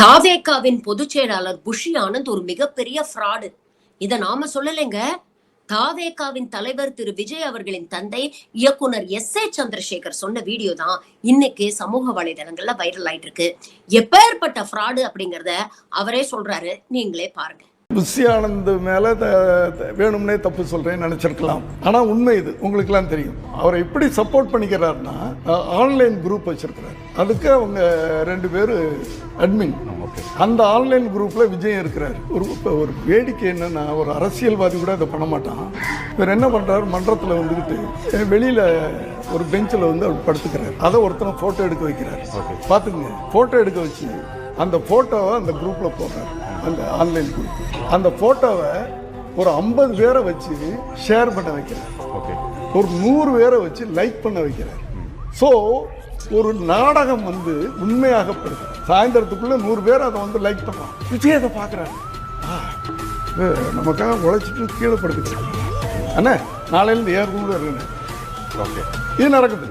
தாவேகாவின் பொதுச் செயலாளர் புஷி ஆனந்த் ஒரு மிகப்பெரிய ஃப்ராடு. இத நாம சொல்லலைங்க. தாவேகாவின் தலைவர் திரு விஜய் அவர்களின் தந்தை இயக்குனர் S.A. சந்திரசேகர் சொன்ன வீடியோ தான் இன்னைக்கு சமூக வலைதளங்கள்ல வைரல் ஆயிட்டு இருக்கு. எப்பேற்பட்ட ஃப்ராடு அப்படிங்கறத அவரே சொல்றாரு, நீங்களே பாருங்க. புஷி ஆனந்த் மேல வேணும்னே தப்பு சொல்றேன்னு நினைச்சிருக்கலாம். ஆனா உண்மை இது உங்களுக்குலாம் தெரியும். அவரை எப்படி சப்போர்ட் பண்ணிக்கிறாருன்னா, ஆன்லைன் குரூப் வச்சிருக்கிறார். அதுக்கு அவங்க 2 பேர் அட்மின். அந்த ஆன்லைன் குரூப்ல விஜய் இருக்கிறார். ஒரு வேடிக்கை என்னன்னா, ஒரு அரசியல்வாதி கூட அதை பண்ண மாட்டான். இவர் என்ன பண்றாரு, மன்றத்தில் வந்துக்கிட்டு வெளியில ஒரு பெஞ்சில் வந்து அவர் படுத்துக்கிறார். அதை ஒருத்தனை போட்டோ எடுக்க வைக்கிறார். பார்த்துக்குங்க, போட்டோ எடுக்க வச்சு அந்த போட்டோவை அந்த குரூப்ல போடுறாரு, அந்த ஆன்லைன் குரூப். அந்த போட்டோவை ஒரு 50 பேரை வச்சு ஷேர் பண்ண வைக்கிறார். ஒரு 100 பேரை வச்சு லைக் பண்ண வைக்கிறார். ஸோ ஒரு நாடகம் வந்து உண்மையாகப்படுது. சாயந்தரத்துக்குள்ள 100 பேர் அதை வந்து லைக் பண்ணுறான். விஜய் அதை பார்க்குறாரு, நமக்காக உழைச்சிட்டு கீழே படுத்துக்கிறாங்க. அண்ணா நாளையிலேருந்து ஏற்கனவே இருக்குன்னு இது நடக்குது.